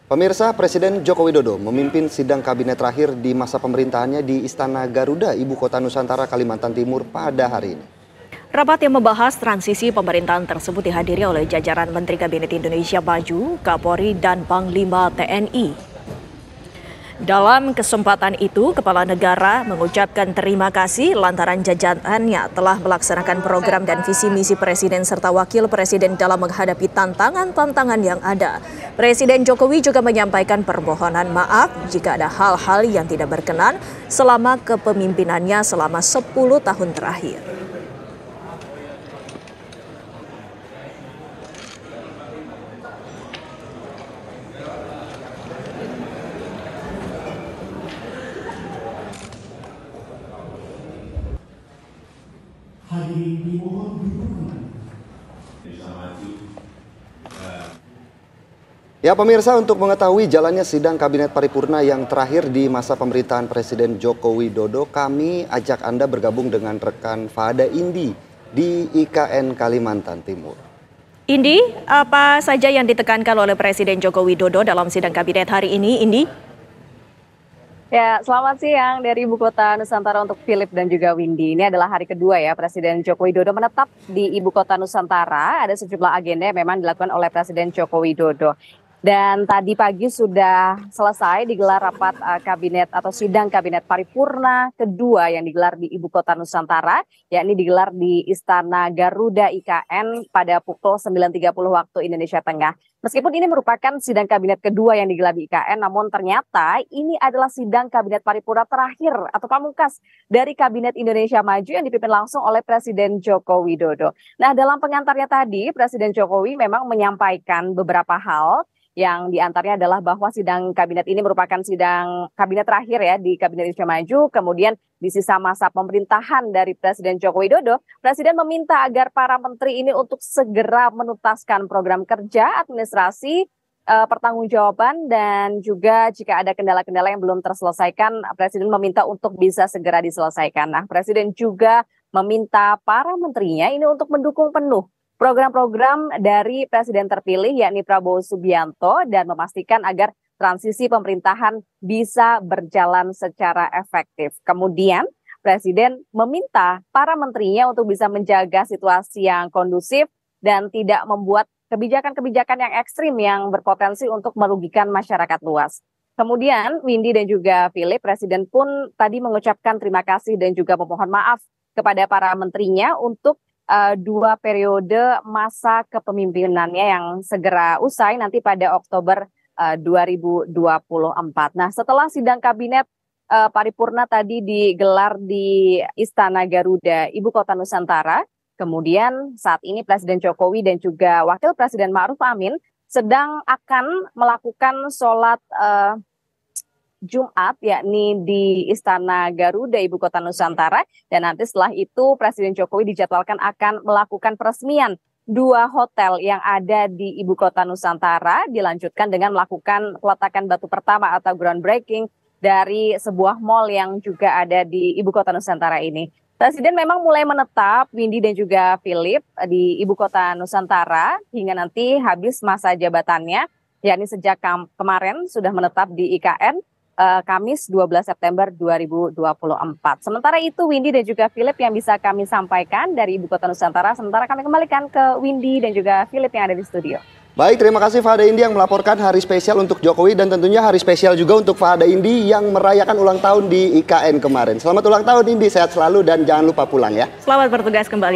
Pemirsa, Presiden Joko Widodo memimpin sidang kabinet terakhir di masa pemerintahannya di Istana Garuda, Ibu Kota Nusantara, Kalimantan Timur pada hari ini. Rapat yang membahas transisi pemerintahan tersebut dihadiri oleh jajaran Menteri Kabinet Indonesia Maju, Kapolri, dan Panglima TNI. Dalam kesempatan itu, Kepala Negara mengucapkan terima kasih lantaran jajarannya telah melaksanakan program dan visi misi Presiden serta Wakil Presiden dalam menghadapi tantangan-tantangan yang ada. Presiden Jokowi juga menyampaikan permohonan maaf jika ada hal-hal yang tidak berkenan selama kepemimpinannya selama 10 tahun terakhir. Hadirin dimohon duduk kembali. Ya pemirsa, untuk mengetahui jalannya sidang Kabinet Paripurna yang terakhir di masa pemerintahan Presiden Joko Widodo, kami ajak Anda bergabung dengan rekan Fahada Indi di IKN Kalimantan Timur. Indi, apa saja yang ditekankan oleh Presiden Joko Widodo dalam sidang kabinet hari ini, Indi? Ya, selamat siang dari Ibu Kota Nusantara untuk Philip dan juga Windy. Ini adalah hari kedua ya Presiden Joko Widodo menetap di Ibu Kota Nusantara. Ada sejumlah agenda yang memang dilakukan oleh Presiden Joko Widodo. Dan tadi pagi sudah selesai digelar rapat kabinet atau sidang kabinet paripurna kedua yang digelar di Ibu Kota Nusantara, yakni digelar di Istana Garuda IKN pada pukul 9.30 waktu Indonesia Tengah. Meskipun ini merupakan sidang kabinet kedua yang digelar di IKN, namun ternyata ini adalah sidang kabinet paripurna terakhir atau pamungkas dari Kabinet Indonesia Maju yang dipimpin langsung oleh Presiden Joko Widodo. Nah, dalam pengantarnya tadi, Presiden Jokowi memang menyampaikan beberapa hal yang diantaranya adalah bahwa sidang kabinet ini merupakan sidang kabinet terakhir ya di Kabinet Indonesia Maju. Kemudian di sisa masa pemerintahan dari Presiden Joko Widodo, Presiden meminta agar para menteri ini untuk segera menuntaskan program kerja, administrasi, pertanggungjawaban, dan juga jika ada kendala-kendala yang belum terselesaikan, Presiden meminta untuk bisa segera diselesaikan. Nah, Presiden juga meminta para menterinya ini untuk mendukung penuh program-program dari Presiden terpilih yakni Prabowo Subianto dan memastikan agar transisi pemerintahan bisa berjalan secara efektif. Kemudian Presiden meminta para menterinya untuk bisa menjaga situasi yang kondusif dan tidak membuat kebijakan-kebijakan yang ekstrim yang berpotensi untuk merugikan masyarakat luas. Kemudian Windy dan juga Philip, Presiden pun tadi mengucapkan terima kasih dan juga memohon maaf kepada para menterinya untuk 2 periode masa kepemimpinannya yang segera usai nanti pada Oktober 2024. Nah, setelah sidang kabinet paripurna tadi digelar di Istana Garuda, Ibu Kota Nusantara, kemudian saat ini Presiden Jokowi dan juga Wakil Presiden Ma'ruf Amin sedang akan melakukan sholat Jumat yakni di Istana Garuda Ibu Kota Nusantara, dan nanti setelah itu Presiden Jokowi dijadwalkan akan melakukan peresmian 2 hotel yang ada di Ibu Kota Nusantara, dilanjutkan dengan melakukan peletakan batu pertama atau groundbreaking dari sebuah mall yang juga ada di Ibu Kota Nusantara ini. Presiden memang mulai menetap, Windy dan juga Philip, di Ibu Kota Nusantara hingga nanti habis masa jabatannya, yakni sejak kemarin sudah menetap di IKN Kamis 12 September 2024. Sementara itu Windy dan juga Philip yang bisa kami sampaikan dari Ibu Kota Nusantara. Sementara kami kembalikan ke Windy dan juga Philip yang ada di studio. Baik, terima kasih Fahada Indi yang melaporkan hari spesial untuk Jokowi dan tentunya hari spesial juga untuk Fahada Indi yang merayakan ulang tahun di IKN kemarin. Selamat ulang tahun Indi, sehat selalu dan jangan lupa pulang ya. Selamat bertugas kembali.